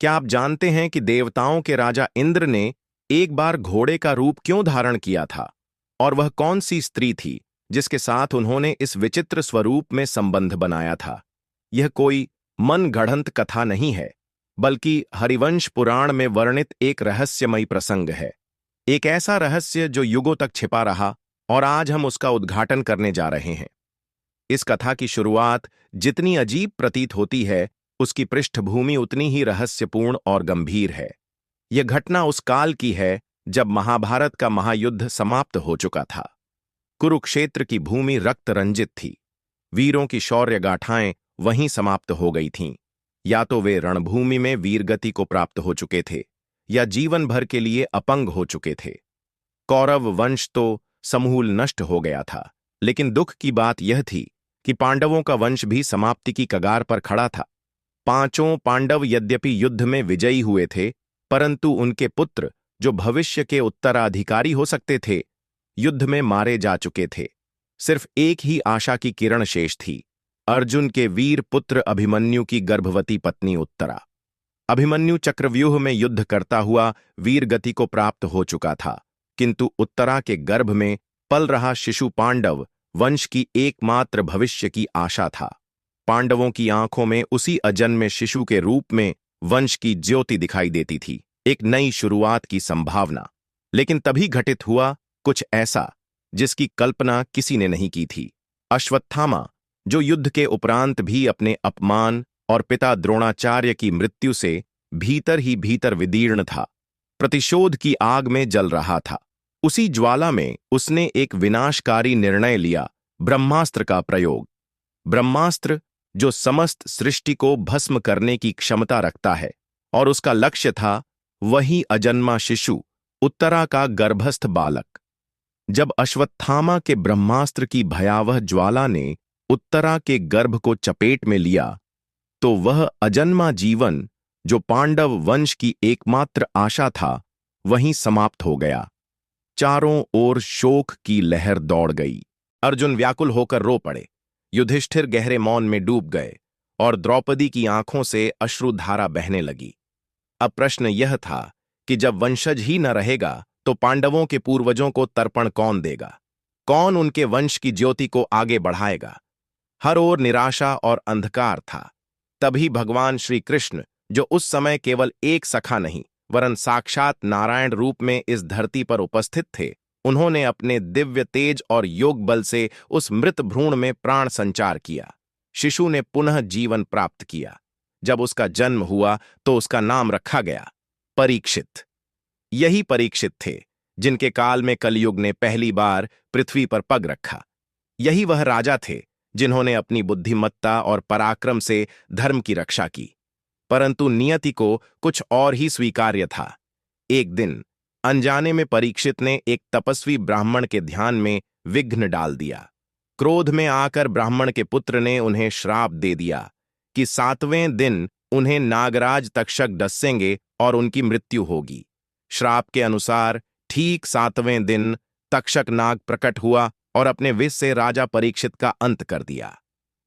क्या आप जानते हैं कि देवताओं के राजा इंद्र ने एक बार घोड़े का रूप क्यों धारण किया था? और वह कौन सी स्त्री थी जिसके साथ उन्होंने इस विचित्र स्वरूप में संबंध बनाया था? यह कोई मन गढ़ंत कथा नहीं है, बल्कि हरिवंश पुराण में वर्णित एक रहस्यमयी प्रसंग है। एक ऐसा रहस्य जो युगों तक छिपा रहा और आज हम उसका उद्घाटन करने जा रहे हैं। इस कथा की शुरुआत जितनी अजीब प्रतीत होती है, उसकी पृष्ठभूमि उतनी ही रहस्यपूर्ण और गंभीर है। यह घटना उस काल की है जब महाभारत का महायुद्ध समाप्त हो चुका था। कुरुक्षेत्र की भूमि रक्त रंजित थी। वीरों की शौर्य गाथाएं वहीं समाप्त हो गई थीं। या तो वे रणभूमि में वीरगति को प्राप्त हो चुके थे, या जीवन भर के लिए अपंग हो चुके थे। कौरव वंश तो समूल नष्ट हो गया था, लेकिन दुख की बात यह थी कि पांडवों का वंश भी समाप्ति की कगार पर खड़ा था। पांचों पांडव यद्यपि युद्ध में विजयी हुए थे, परंतु उनके पुत्र, जो भविष्य के उत्तराधिकारी हो सकते थे, युद्ध में मारे जा चुके थे। सिर्फ एक ही आशा की किरण शेष थी, अर्जुन के वीर पुत्र अभिमन्यु की गर्भवती पत्नी उत्तरा। अभिमन्यु चक्रव्यूह में युद्ध करता हुआ वीर गति को प्राप्त हो चुका था, किंतु उत्तरा के गर्भ में पल रहा शिशु पांडव वंश की एकमात्र भविष्य की आशा था। पांडवों की आंखों में उसी अजन्मे शिशु के रूप में वंश की ज्योति दिखाई देती थी, एक नई शुरुआत की संभावना। लेकिन तभी घटित हुआ कुछ ऐसा जिसकी कल्पना किसी ने नहीं की थी। अश्वत्थामा, जो युद्ध के उपरांत भी अपने अपमान और पिता द्रोणाचार्य की मृत्यु से भीतर ही भीतर विदीर्ण था, प्रतिशोध की आग में जल रहा था। उसी ज्वाला में उसने एक विनाशकारी निर्णय लिया, ब्रह्मास्त्र का प्रयोग। ब्रह्मास्त्र जो समस्त सृष्टि को भस्म करने की क्षमता रखता है, और उसका लक्ष्य था वही अजन्मा शिशु, उत्तरा का गर्भस्थ बालक। जब अश्वत्थामा के ब्रह्मास्त्र की भयावह ज्वाला ने उत्तरा के गर्भ को चपेट में लिया, तो वह अजन्मा जीवन, जो पांडव वंश की एकमात्र आशा था, वहीं समाप्त हो गया। चारों ओर शोक की लहर दौड़ गई। अर्जुन व्याकुल होकर रो पड़े, युधिष्ठिर गहरे मौन में डूब गए, और द्रौपदी की आंखों से अश्रुधारा बहने लगी। अब प्रश्न यह था कि जब वंशज ही न रहेगा, तो पांडवों के पूर्वजों को तर्पण कौन देगा? कौन उनके वंश की ज्योति को आगे बढ़ाएगा? हर ओर निराशा और अंधकार था। तभी भगवान श्री कृष्ण, जो उस समय केवल एक सखा नहीं, वरन साक्षात नारायण रूप में इस धरती पर उपस्थित थे, उन्होंने अपने दिव्य तेज और योग बल से उस मृत भ्रूण में प्राण संचार किया। शिशु ने पुनः जीवन प्राप्त किया। जब उसका जन्म हुआ तो उसका नाम रखा गया परीक्षित। यही परीक्षित थे जिनके काल में कलयुग ने पहली बार पृथ्वी पर पग रखा। यही वह राजा थे जिन्होंने अपनी बुद्धिमत्ता और पराक्रम से धर्म की रक्षा की। परंतु नियति को कुछ और ही स्वीकार्य था। एक दिन अनजाने में परीक्षित ने एक तपस्वी ब्राह्मण के ध्यान में विघ्न डाल दिया। क्रोध में आकर ब्राह्मण के पुत्र ने उन्हें श्राप दे दिया कि 7वें दिन उन्हें नागराज तक्षक डसेंगे और उनकी मृत्यु होगी। श्राप के अनुसार ठीक 7वें दिन तक्षक नाग प्रकट हुआ और अपने विष से राजा परीक्षित का अंत कर दिया।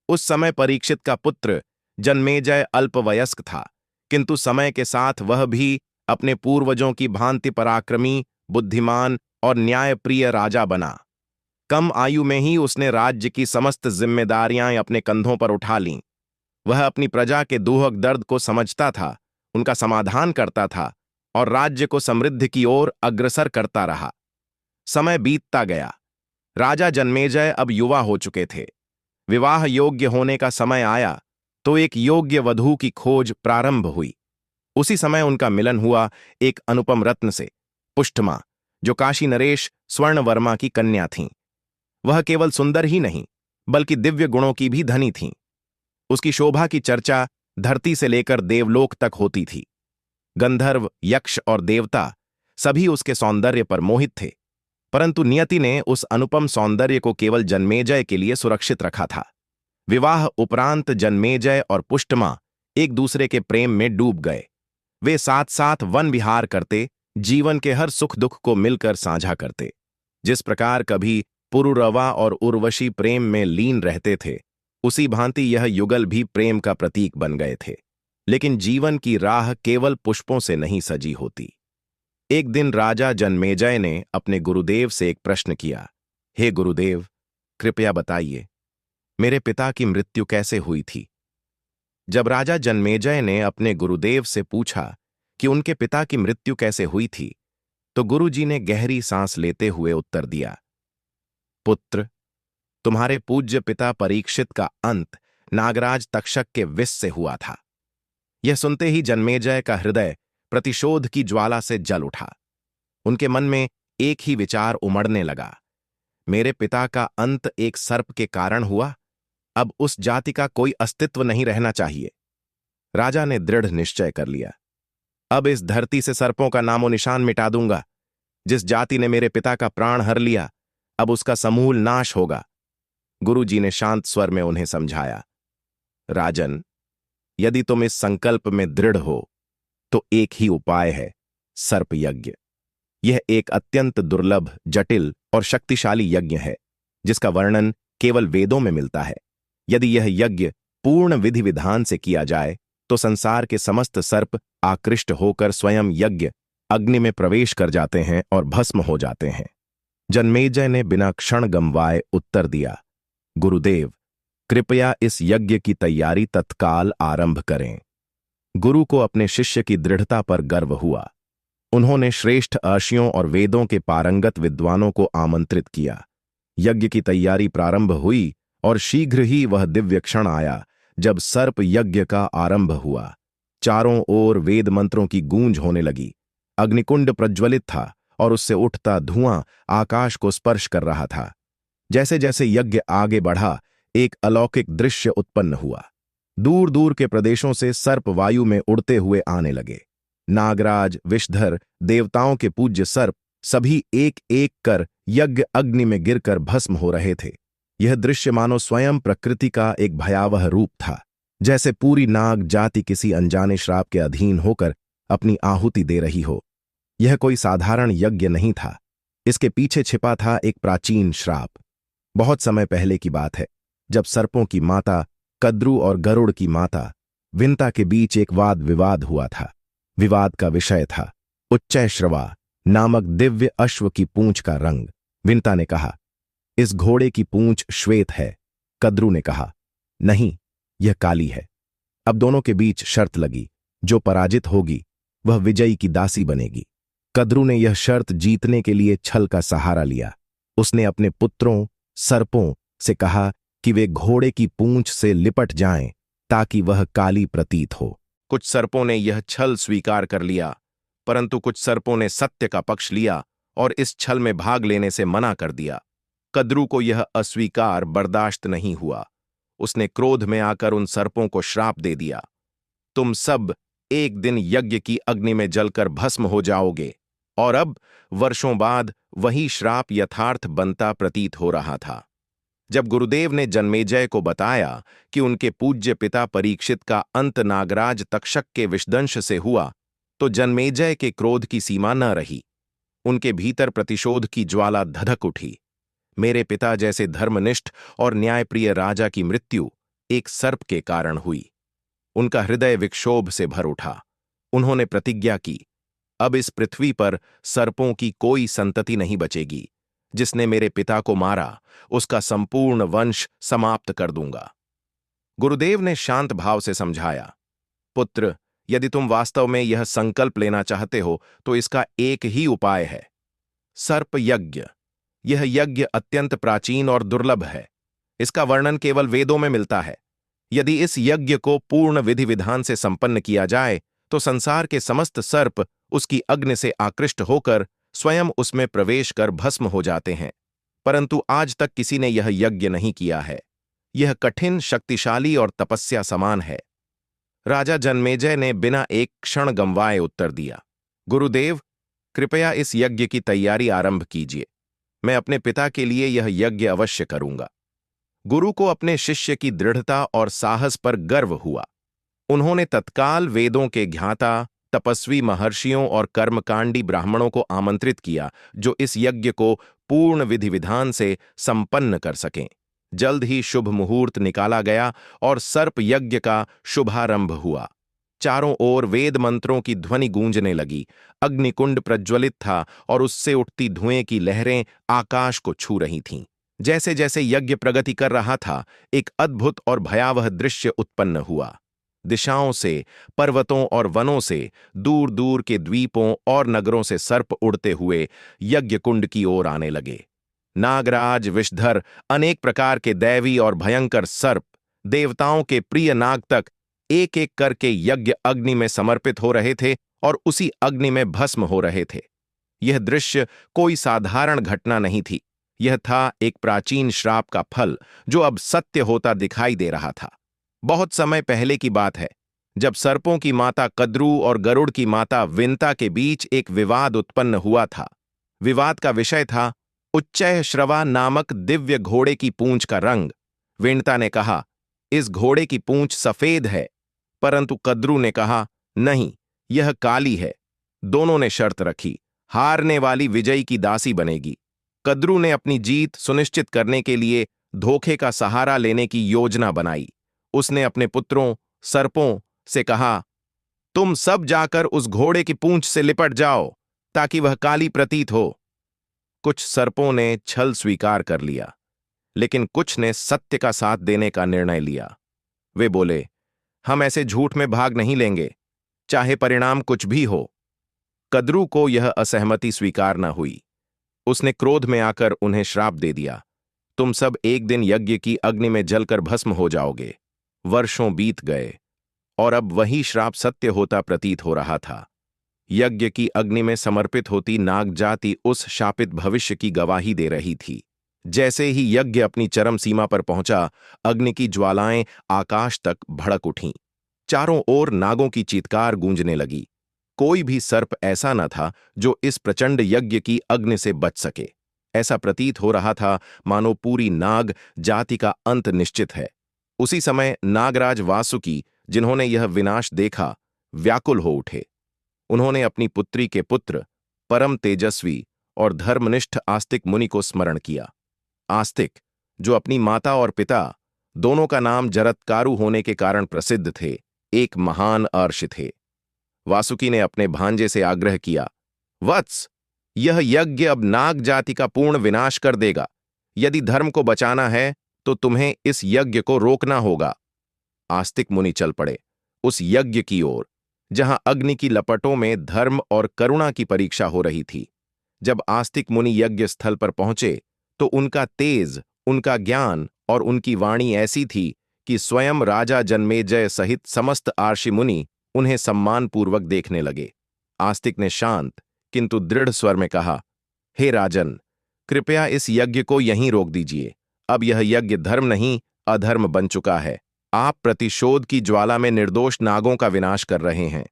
उस समय परीक्षित का पुत्र जन्मेजय अल्पवयस्क था, किंतु समय के साथ वह भी अपने पूर्वजों की भांति पराक्रमी, बुद्धिमान और न्यायप्रिय राजा बना। कम आयु में ही उसने राज्य की समस्त जिम्मेदारियां अपने कंधों पर उठा लीं। वह अपनी प्रजा के दुहक दर्द को समझता था, उनका समाधान करता था और राज्य को समृद्धि की ओर अग्रसर करता रहा। समय बीतता गया। राजा जन्मेजय अब युवा हो चुके थे। विवाह योग्य होने का समय आया तो एक योग्य वधू की खोज प्रारंभ हुई। उसी समय उनका मिलन हुआ एक अनुपम रत्न से, पुष्टमा, जो काशी नरेश स्वर्णवर्मा की कन्या थीं। वह केवल सुंदर ही नहीं, बल्कि दिव्य गुणों की भी धनी थीं। उसकी शोभा की चर्चा धरती से लेकर देवलोक तक होती थी। गंधर्व, यक्ष और देवता सभी उसके सौंदर्य पर मोहित थे। परंतु नियति ने उस अनुपम सौंदर्य को केवल जन्मेजय के लिए सुरक्षित रखा था। विवाह उपरांत जन्मेजय और पुष्टमा एक दूसरे के प्रेम में डूब गए। वे साथ साथ वन विहार करते, जीवन के हर सुख दुख को मिलकर साझा करते। जिस प्रकार कभी पुरुरवा और उर्वशी प्रेम में लीन रहते थे, उसी भांति यह युगल भी प्रेम का प्रतीक बन गए थे। लेकिन जीवन की राह केवल पुष्पों से नहीं सजी होती। एक दिन राजा जन्मेजय ने अपने गुरुदेव से एक प्रश्न किया। हे गुरुदेव, कृपया बताइए, मेरे पिता की मृत्यु कैसे हुई थी? जब राजा जन्मेजय ने अपने गुरुदेव से पूछा कि उनके पिता की मृत्यु कैसे हुई थी, तो गुरुजी ने गहरी सांस लेते हुए उत्तर दिया। पुत्र, तुम्हारे पूज्य पिता परीक्षित का अंत नागराज तक्षक के विष से हुआ था। यह सुनते ही जन्मेजय का हृदय प्रतिशोध की ज्वाला से जल उठा। उनके मन में एक ही विचार उमड़ने लगा। मेरे पिता का अंत एक सर्प के कारण हुआ, अब उस जाति का कोई अस्तित्व नहीं रहना चाहिए। राजा ने दृढ़ निश्चय कर लिया, अब इस धरती से सर्पों का नामो निशान मिटा दूंगा। जिस जाति ने मेरे पिता का प्राण हर लिया, अब उसका समूल नाश होगा। गुरुजी ने शांत स्वर में उन्हें समझाया, राजन, यदि तुम इस संकल्प में दृढ़ हो तो एक ही उपाय है, सर्प यज्ञ। यह एक अत्यंत दुर्लभ, जटिल और शक्तिशाली यज्ञ है, जिसका वर्णन केवल वेदों में मिलता है। यदि यह यज्ञ पूर्ण विधि विधान से किया जाए तो संसार के समस्त सर्प आकृष्ट होकर स्वयं यज्ञ अग्नि में प्रवेश कर जाते हैं और भस्म हो जाते हैं। जन्मेजय ने बिना क्षण गंवाए उत्तर दिया, गुरुदेव, कृपया इस यज्ञ की तैयारी तत्काल आरंभ करें। गुरु को अपने शिष्य की दृढ़ता पर गर्व हुआ। उन्होंने श्रेष्ठ अर्षियों और वेदों के पारंगत विद्वानों को आमंत्रित किया। यज्ञ की तैयारी प्रारंभ हुई और शीघ्र ही वह दिव्य क्षण आया जब सर्प यज्ञ का आरंभ हुआ। चारों ओर वेद मंत्रों की गूंज होने लगी। अग्निकुंड प्रज्वलित था और उससे उठता धुआं आकाश को स्पर्श कर रहा था। जैसे जैसे यज्ञ आगे बढ़ा, एक अलौकिक दृश्य उत्पन्न हुआ। दूर दूर के प्रदेशों से सर्प वायु में उड़ते हुए आने लगे। नागराज, विषधर, देवताओं के पूज्य सर्प सभी एक एक कर यज्ञ अग्नि में गिरकर भस्म हो रहे थे। यह दृश्य मानो स्वयं प्रकृति का एक भयावह रूप था, जैसे पूरी नाग जाति किसी अनजाने श्राप के अधीन होकर अपनी आहुति दे रही हो। यह कोई साधारण यज्ञ नहीं था, इसके पीछे छिपा था एक प्राचीन श्राप। बहुत समय पहले की बात है, जब सर्पों की माता कद्रु और गरुड़ की माता विंता के बीच एक वाद विवाद हुआ था। विवाद का विषय था उच्चैश्रवा नामक दिव्य अश्व की पूंछ का रंग। विंता ने कहा, इस घोड़े की पूंछ श्वेत है। कद्रु ने कहा, नहीं, यह काली है। अब दोनों के बीच शर्त लगी, जो पराजित होगी वह विजयी की दासी बनेगी। कद्रु ने यह शर्त जीतने के लिए छल का सहारा लिया। उसने अपने पुत्रों सर्पों से कहा कि वे घोड़े की पूंछ से लिपट जाएं ताकि वह काली प्रतीत हो। कुछ सर्पों ने यह छल स्वीकार कर लिया, परंतु कुछ सर्पों ने सत्य का पक्ष लिया और इस छल में भाग लेने से मना कर दिया। कद्रु को यह अस्वीकार बर्दाश्त नहीं हुआ। उसने क्रोध में आकर उन सर्पों को श्राप दे दिया, तुम सब एक दिन यज्ञ की अग्नि में जलकर भस्म हो जाओगे। और अब वर्षों बाद वही श्राप यथार्थ बनता प्रतीत हो रहा था। जब गुरुदेव ने जन्मेजय को बताया कि उनके पूज्य पिता परीक्षित का अंत नागराज तक्षक के विषदंश से हुआ, तो जन्मेजय के क्रोध की सीमा न रही। उनके भीतर प्रतिशोध की ज्वाला धधक उठी। मेरे पिता जैसे धर्मनिष्ठ और न्यायप्रिय राजा की मृत्यु एक सर्प के कारण हुई। उनका हृदय विक्षोभ से भर उठा। उन्होंने प्रतिज्ञा की, अब इस पृथ्वी पर सर्पों की कोई संतति नहीं बचेगी। जिसने मेरे पिता को मारा, उसका संपूर्ण वंश समाप्त कर दूंगा। गुरुदेव ने शांत भाव से समझाया, पुत्र, यदि तुम वास्तव में यह संकल्प लेना चाहते हो तो इसका एक ही उपाय है, सर्प यज्ञ। यह यज्ञ अत्यंत प्राचीन और दुर्लभ है। इसका वर्णन केवल वेदों में मिलता है। यदि इस यज्ञ को पूर्ण विधि विधान से संपन्न किया जाए तो संसार के समस्त सर्प उसकी अग्नि से आकृष्ट होकर स्वयं उसमें प्रवेश कर भस्म हो जाते हैं। परंतु आज तक किसी ने यह यज्ञ नहीं किया है। यह कठिन, शक्तिशाली और तपस्या समान है। राजा जन्मेजय ने बिना एक क्षण गंवाए उत्तर दिया, गुरुदेव, कृपया इस यज्ञ की तैयारी आरंभ कीजिए। मैं अपने पिता के लिए यह यज्ञ अवश्य करूंगा। गुरु को अपने शिष्य की दृढ़ता और साहस पर गर्व हुआ। उन्होंने तत्काल वेदों के ज्ञाता, तपस्वी महर्षियों और कर्मकांडी ब्राह्मणों को आमंत्रित किया, जो इस यज्ञ को पूर्ण विधि विधान से संपन्न कर सकें। जल्द ही शुभ मुहूर्त निकाला गया और सर्प यज्ञ का शुभारंभ हुआ। चारों ओर वेद मंत्रों की ध्वनि गूंजने लगी। अग्निकुंड प्रज्वलित था और उससे उठती धुएं की लहरें आकाश को छू रही थीं। जैसे जैसे यज्ञ प्रगति कर रहा था, एक अद्भुत और भयावह दृश्य उत्पन्न हुआ। दिशाओं से, पर्वतों और वनों से, दूर दूर के द्वीपों और नगरों से सर्प उड़ते हुए यज्ञ कुंड की ओर आने लगे। नागराज, विषधर, अनेक प्रकार के दैवी और भयंकर सर्प, देवताओं के प्रिय नाग तक एक एक करके यज्ञ अग्नि में समर्पित हो रहे थे और उसी अग्नि में भस्म हो रहे थे। यह दृश्य कोई साधारण घटना नहीं थी। यह था एक प्राचीन श्राप का फल जो अब सत्य होता दिखाई दे रहा था। बहुत समय पहले की बात है, जब सर्पों की माता कद्रू और गरुड़ की माता विंता के बीच एक विवाद उत्पन्न हुआ था। विवाद का विषय था उच्चैःश्रवा नामक दिव्य घोड़े की पूंछ का रंग। विंता ने कहा, इस घोड़े की पूंछ सफेद है, परंतु कद्रू ने कहा, नहीं, यह काली है। दोनों ने शर्त रखी, हारने वाली विजयी की दासी बनेगी। कद्रू ने अपनी जीत सुनिश्चित करने के लिए धोखे का सहारा लेने की योजना बनाई। उसने अपने पुत्रों सर्पों से कहा, तुम सब जाकर उस घोड़े की पूंछ से लिपट जाओ ताकि वह काली प्रतीत हो। कुछ सर्पों ने छल स्वीकार कर लिया, लेकिन कुछ ने सत्य का साथ देने का निर्णय लिया। वे बोले, हम ऐसे झूठ में भाग नहीं लेंगे, चाहे परिणाम कुछ भी हो। कद्रू को यह असहमति स्वीकार न हुई। उसने क्रोध में आकर उन्हें श्राप दे दिया, तुम सब एक दिन यज्ञ की अग्नि में जलकर भस्म हो जाओगे। वर्षों बीत गए और अब वही श्राप सत्य होता प्रतीत हो रहा था। यज्ञ की अग्नि में समर्पित होती नाग जाति उस शापित भविष्य की गवाही दे रही थी। जैसे ही यज्ञ अपनी चरम सीमा पर पहुंचा, अग्नि की ज्वालाएं आकाश तक भड़क उठीं। चारों ओर नागों की चीत्कार गूंजने लगी। कोई भी सर्प ऐसा न था जो इस प्रचंड यज्ञ की अग्नि से बच सके। ऐसा प्रतीत हो रहा था मानो पूरी नाग जाति का अंत निश्चित है। उसी समय नागराज वासुकी, जिन्होंने यह विनाश देखा, व्याकुल हो उठे। उन्होंने अपनी पुत्री के पुत्र, परम तेजस्वी और धर्मनिष्ठ आस्तिक मुनि को स्मरण किया। आस्तिक, जो अपनी माता और पिता दोनों का नाम जरत्कारु होने के कारण प्रसिद्ध थे, एक महान अर्षि थे। वासुकी ने अपने भांजे से आग्रह किया, वत्स, यह यज्ञ अब नाग जाति का पूर्ण विनाश कर देगा। यदि धर्म को बचाना है तो तुम्हें इस यज्ञ को रोकना होगा। आस्तिक मुनि चल पड़े उस यज्ञ की ओर जहां अग्नि की लपटों में धर्म और करुणा की परीक्षा हो रही थी। जब आस्तिक मुनि यज्ञ स्थल पर पहुंचे तो उनका तेज, उनका ज्ञान और उनकी वाणी ऐसी थी कि स्वयं राजा जन्मेजय सहित समस्त आर्षि मुनि उन्हें सम्मानपूर्वक देखने लगे। आस्तिक ने शांत किंतु दृढ़ स्वर में कहा, हे राजन, कृपया इस यज्ञ को यहीं रोक दीजिए। अब यह यज्ञ धर्म नहीं, अधर्म बन चुका है। आप प्रतिशोध की ज्वाला में निर्दोष नागों का विनाश कर रहे हैं।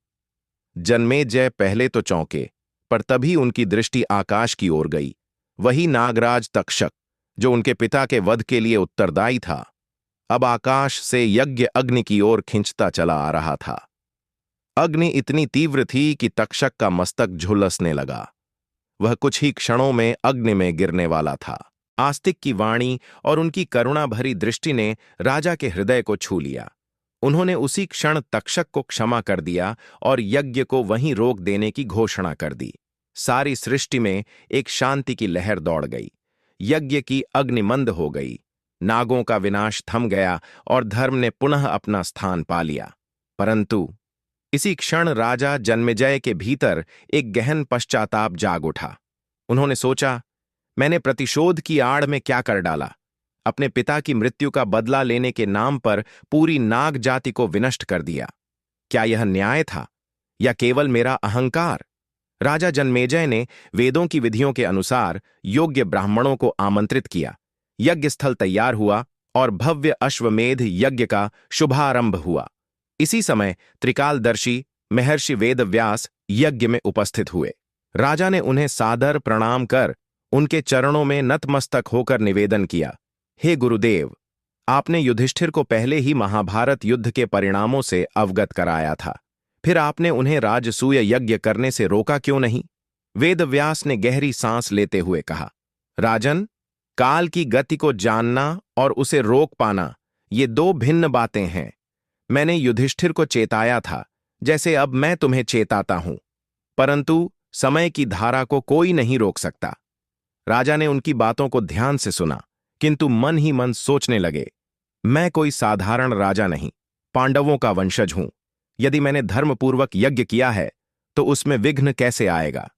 जन्मेजय पहले तो चौंके, पर तभी उनकी दृष्टि आकाश की ओर गई। वही नागराज तक्षक, जो उनके पिता के वध के लिए उत्तरदायी था, अब आकाश से यज्ञ अग्नि की ओर खिंचता चला आ रहा था। अग्नि इतनी तीव्र थी कि तक्षक का मस्तक झुलसने लगा। वह कुछ ही क्षणों में अग्नि में गिरने वाला था। आस्तिक की वाणी और उनकी करुणा भरी दृष्टि ने राजा के हृदय को छू लिया। उन्होंने उसी क्षण तक्षक को क्षमा कर दिया और यज्ञ को वहीं रोक देने की घोषणा कर दी। सारी सृष्टि में एक शांति की लहर दौड़ गई। यज्ञ की अग्नि मंद हो गई। नागों का विनाश थम गया और धर्म ने पुनः अपना स्थान पा लिया। परंतु इसी क्षण राजा जन्मेजय के भीतर एक गहन पश्चाताप जाग उठा। उन्होंने सोचा, मैंने प्रतिशोध की आड़ में क्या कर डाला। अपने पिता की मृत्यु का बदला लेने के नाम पर पूरी नाग जाति को विनष्ट कर दिया। क्या यह न्याय था या केवल मेरा अहंकार? राजा जन्मेजय ने वेदों की विधियों के अनुसार योग्य ब्राह्मणों को आमंत्रित किया। यज्ञ स्थल तैयार हुआ और भव्य अश्वमेध यज्ञ का शुभारंभ हुआ। इसी समय त्रिकालदर्शी महर्षि वेदव्यास यज्ञ में उपस्थित हुए। राजा ने उन्हें सादर प्रणाम कर उनके चरणों में नतमस्तक होकर निवेदन किया, हे गुरुदेव, आपने युधिष्ठिर को पहले ही महाभारत युद्ध के परिणामों से अवगत कराया था, फिर आपने उन्हें राजसूय यज्ञ करने से रोका क्यों नहीं? वेदव्यास ने गहरी सांस लेते हुए कहा, राजन, काल की गति को जानना और उसे रोक पाना, ये दो भिन्न बातें हैं। मैंने युधिष्ठिर को चेताया था, जैसे अब मैं तुम्हें चेताता हूं, परंतु समय की धारा को कोई नहीं रोक सकता। राजा ने उनकी बातों को ध्यान से सुना, किंतु मन ही मन सोचने लगे, मैं कोई साधारण राजा नहीं, पांडवों का वंशज हूं। यदि मैंने धर्मपूर्वक यज्ञ किया है तो उसमें विघ्न कैसे आएगा।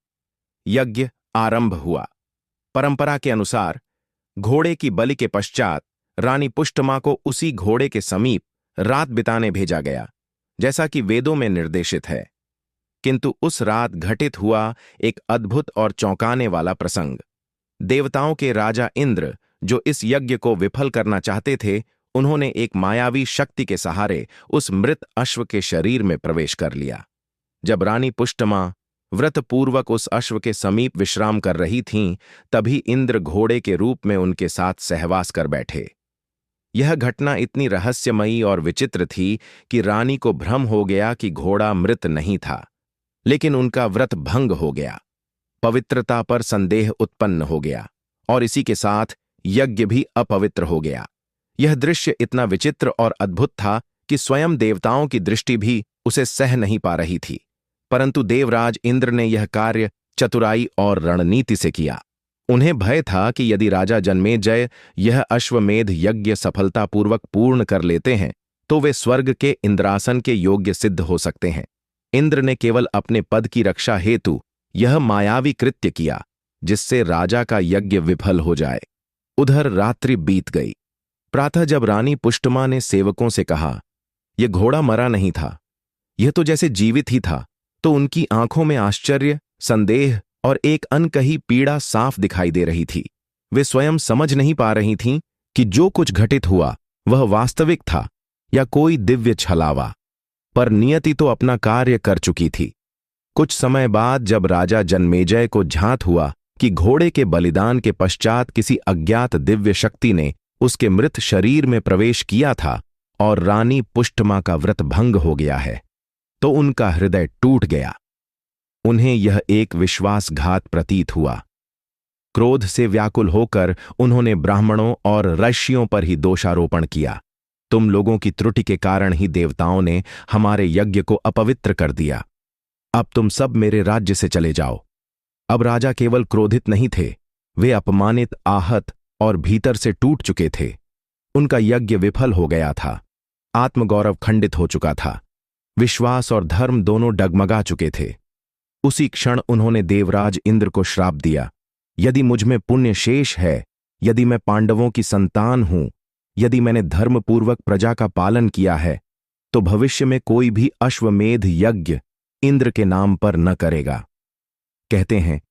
यज्ञ आरंभ हुआ। परंपरा के अनुसार घोड़े की बलि के पश्चात रानी पुष्टमा को उसी घोड़े के समीप रात बिताने भेजा गया, जैसा कि वेदों में निर्देशित है। किंतु उस रात घटित हुआ एक अद्भुत और चौंकाने वाला प्रसंग। देवताओं के राजा इंद्र, जो इस यज्ञ को विफल करना चाहते थे, उन्होंने एक मायावी शक्ति के सहारे उस मृत अश्व के शरीर में प्रवेश कर लिया। जब रानी पुष्टमा व्रतपूर्वक उस अश्व के समीप विश्राम कर रही थीं, तभी इंद्र घोड़े के रूप में उनके साथ सहवास कर बैठे। यह घटना इतनी रहस्यमयी और विचित्र थी कि रानी को भ्रम हो गया कि घोड़ा मृत नहीं था, लेकिन उनका व्रत भंग हो गया। पवित्रता पर संदेह उत्पन्न हो गया और इसी के साथ यज्ञ भी अपवित्र हो गया। यह दृश्य इतना विचित्र और अद्भुत था कि स्वयं देवताओं की दृष्टि भी उसे सह नहीं पा रही थी। परंतु देवराज इंद्र ने यह कार्य चतुराई और रणनीति से किया। उन्हें भय था कि यदि राजा जन्मेजय यह अश्वमेध यज्ञ सफलतापूर्वक पूर्ण कर लेते हैं तो वे स्वर्ग के इंद्रासन के योग्य सिद्ध हो सकते हैं। इंद्र ने केवल अपने पद की रक्षा हेतु यह मायावी कृत्य किया, जिससे राजा का यज्ञ विफल हो जाए। उधर रात्रि बीत गई। प्रातः जब रानी पुष्टमा ने सेवकों से कहा, यह घोड़ा मरा नहीं था, यह तो जैसे जीवित ही था, तो उनकी आंखों में आश्चर्य, संदेह और एक अनकही पीड़ा साफ दिखाई दे रही थी। वे स्वयं समझ नहीं पा रही थीं कि जो कुछ घटित हुआ वह वास्तविक था या कोई दिव्य छलावा, पर नियति तो अपना कार्य कर चुकी थी। कुछ समय बाद जब राजा जन्मेजय को झांत हुआ कि घोड़े के बलिदान के पश्चात किसी अज्ञात दिव्य शक्ति ने उसके मृत शरीर में प्रवेश किया था और रानी पुष्टमा का व्रत भंग हो गया है, तो उनका हृदय टूट गया। उन्हें यह एक विश्वासघात प्रतीत हुआ। क्रोध से व्याकुल होकर उन्होंने ब्राह्मणों और ऋषियों पर ही दोषारोपण किया। तुम लोगों की त्रुटि के कारण ही देवताओं ने हमारे यज्ञ को अपवित्र कर दिया। अब तुम सब मेरे राज्य से चले जाओ। अब राजा केवल क्रोधित नहीं थे, वे अपमानित, आहत और भीतर से टूट चुके थे। उनका यज्ञ विफल हो गया था, आत्मगौरव खंडित हो चुका था, विश्वास और धर्म दोनों डगमगा चुके थे। उसी क्षण उन्होंने देवराज इंद्र को श्राप दिया, यदि मुझ में पुण्य शेष है, यदि मैं पांडवों की संतान हूं, यदि मैंने धर्मपूर्वक प्रजा का पालन किया है, तो भविष्य में कोई भी अश्वमेध यज्ञ इंद्र के नाम पर न करेगा। कहते हैं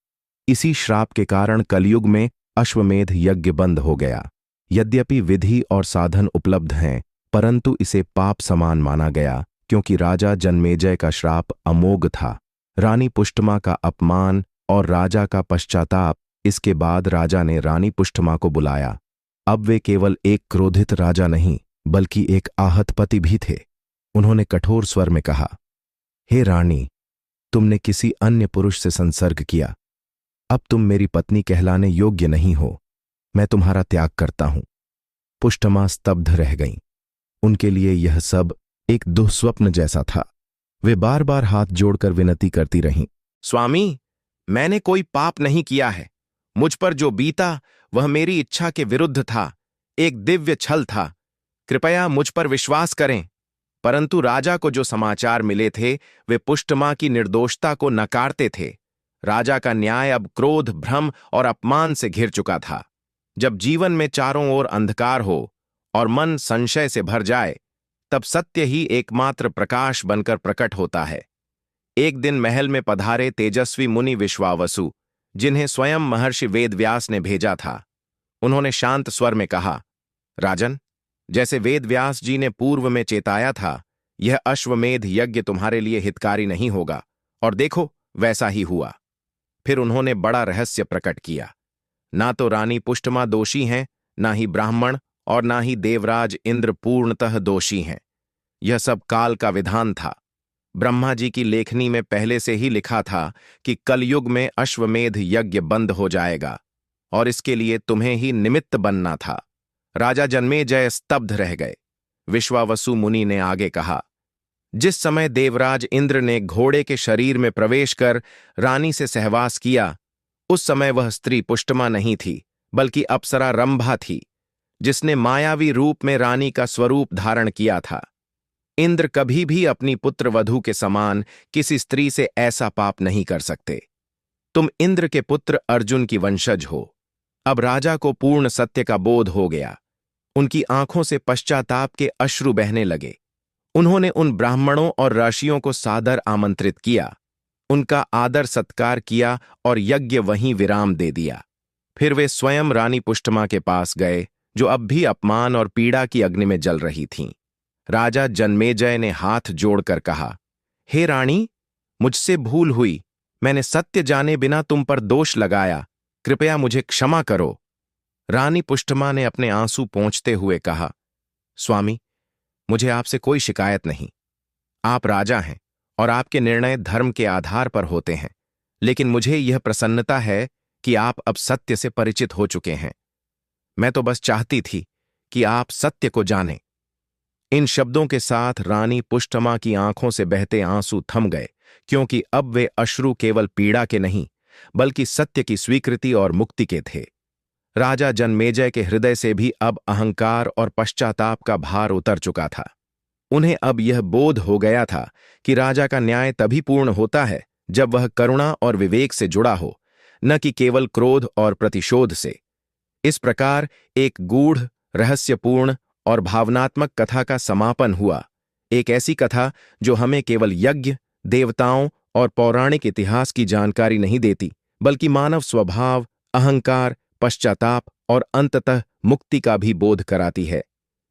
इसी श्राप के कारण कलयुग में अश्वमेध यज्ञ बंद हो गया। यद्यपि विधि और साधन उपलब्ध हैं, परंतु इसे पाप समान माना गया, क्योंकि राजा जन्मेजय का श्राप अमोघ था। रानी पुष्टमा का अपमान और राजा का पश्चाताप। इसके बाद राजा ने रानी पुष्टमा को बुलाया। अब वे केवल एक क्रोधित राजा नहीं, बल्कि एक आहत पति भी थे। उन्होंने कठोर स्वर में कहा, हे रानी, तुमने किसी अन्य पुरुष से संसर्ग किया। अब तुम मेरी पत्नी कहलाने योग्य नहीं हो। मैं तुम्हारा त्याग करता हूं। पुष्टमा स्तब्ध रह गईं। उनके लिए यह सब एक दुःस्वप्न जैसा था। वे बार बार हाथ जोड़कर विनती करती रहीं, स्वामी, मैंने कोई पाप नहीं किया है। मुझ पर जो बीता वह मेरी इच्छा के विरुद्ध था, एक दिव्य छल था। कृपया मुझ पर विश्वास करें। परंतु राजा को जो समाचार मिले थे वे पुष्टमा की निर्दोषता को नकारते थे। राजा का न्याय अब क्रोध, भ्रम और अपमान से घिर चुका था। जब जीवन में चारों ओर अंधकार हो और मन संशय से भर जाए, तब सत्य ही एकमात्र प्रकाश बनकर प्रकट होता है। एक दिन महल में पधारे तेजस्वी मुनि विश्वावसु, जिन्हें स्वयं महर्षि वेदव्यास ने भेजा था, उन्होंने शांत स्वर में कहा, राजन, जैसे वेदव्यास जी ने पूर्व में चेताया था, यह अश्वमेध यज्ञ तुम्हारे लिए हितकारी नहीं होगा, और देखो वैसा ही हुआ। फिर उन्होंने बड़ा रहस्य प्रकट किया। ना तो रानी पुष्टमा दोषी हैं, ना ही ब्राह्मण और ना ही देवराज इंद्र पूर्णतः दोषी हैं। यह सब काल का विधान था। ब्रह्मा जी की लेखनी में पहले से ही लिखा था कि कलयुग में अश्वमेध यज्ञ बंद हो जाएगा, और इसके लिए तुम्हें ही निमित्त बनना था। राजा जन्मेजय स्तब्ध रह गए। विश्वावसु मुनि ने आगे कहा, जिस समय देवराज इंद्र ने घोड़े के शरीर में प्रवेश कर रानी से सहवास किया, उस समय वह स्त्री पुष्टमा नहीं थी, बल्कि अप्सरा रंभा थी, जिसने मायावी रूप में रानी का स्वरूप धारण किया था। इंद्र कभी भी अपनी पुत्र वधू के समान किसी स्त्री से ऐसा पाप नहीं कर सकते। तुम इंद्र के पुत्र अर्जुन की वंशज हो। अब राजा को पूर्ण सत्य का बोध हो गया। उनकी आंखों से पश्चाताप के अश्रु बहने लगे। उन्होंने उन ब्राह्मणों और ऋषियों को सादर आमंत्रित किया, उनका आदर सत्कार किया और यज्ञ वहीं विराम दे दिया। फिर वे स्वयं रानी पुष्टमा के पास गए, जो अब भी अपमान और पीड़ा की अग्नि में जल रही थीं। राजा जन्मेजय ने हाथ जोड़कर कहा, हे रानी, मुझसे भूल हुई। मैंने सत्य जाने बिना तुम पर दोष लगाया। कृपया मुझे क्षमा करो। रानी पुष्टमा ने अपने आंसू पोंछते हुए कहा, स्वामी, मुझे आपसे कोई शिकायत नहीं। आप राजा हैं और आपके निर्णय धर्म के आधार पर होते हैं, लेकिन मुझे यह प्रसन्नता है कि आप अब सत्य से परिचित हो चुके हैं। मैं तो बस चाहती थी कि आप सत्य को जानें। इन शब्दों के साथ रानी पुष्टमा की आंखों से बहते आंसू थम गए, क्योंकि अब वे अश्रु केवल पीड़ा के नहीं, बल्कि सत्य की स्वीकृति और मुक्ति के थे। राजा जन्मेजय के हृदय से भी अब अहंकार और पश्चाताप का भार उतर चुका था। उन्हें अब यह बोध हो गया था कि राजा का न्याय तभी पूर्ण होता है जब वह करुणा और विवेक से जुड़ा हो, न कि केवल क्रोध और प्रतिशोध से। इस प्रकार एक गूढ़, रहस्यपूर्ण और भावनात्मक कथा का समापन हुआ। एक ऐसी कथा जो हमें केवल यज्ञ, देवताओं और पौराणिक इतिहास की जानकारी नहीं देती, बल्कि मानव स्वभाव, अहंकार, पश्चाताप और अंततः मुक्ति का भी बोध कराती है।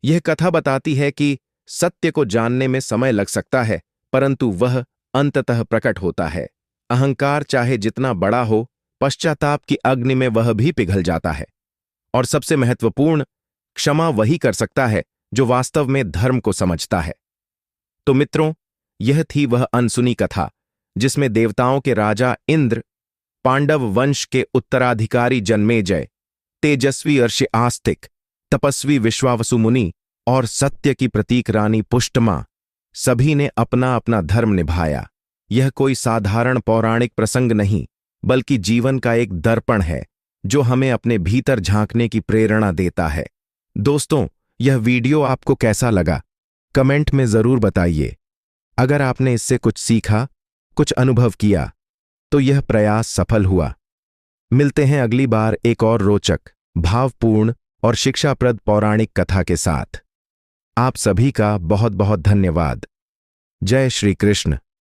यह कथा बताती है कि सत्य को जानने में समय लग सकता है, परंतु वह अंततः प्रकट होता है। अहंकार चाहे जितना बड़ा हो, पश्चाताप की अग्नि में वह भी पिघल जाता है। और सबसे महत्वपूर्ण, क्षमा वही कर सकता है जो वास्तव में धर्म को समझता है। तो मित्रों, यह थी वह अनसुनी कथा जिसमें देवताओं के राजा इंद्र, पांडव वंश के उत्तराधिकारी जन्मेजय, तेजस्वी ऋषि आस्तिक, तपस्वी विश्वावसु मुनि और सत्य की प्रतीक रानी पुष्टमा, सभी ने अपना अपना धर्म निभाया। यह कोई साधारण पौराणिक प्रसंग नहीं, बल्कि जीवन का एक दर्पण है जो हमें अपने भीतर झांकने की प्रेरणा देता है। दोस्तों, यह वीडियो आपको कैसा लगा? कमेंट में जरूर बताइए। अगर आपने इससे कुछ सीखा, कुछ अनुभव किया, तो यह प्रयास सफल हुआ। मिलते हैं अगली बार एक और रोचक, भावपूर्ण और शिक्षाप्रद पौराणिक कथा के साथ। आप सभी का बहुत बहुत धन्यवाद। जय श्री कृष्ण।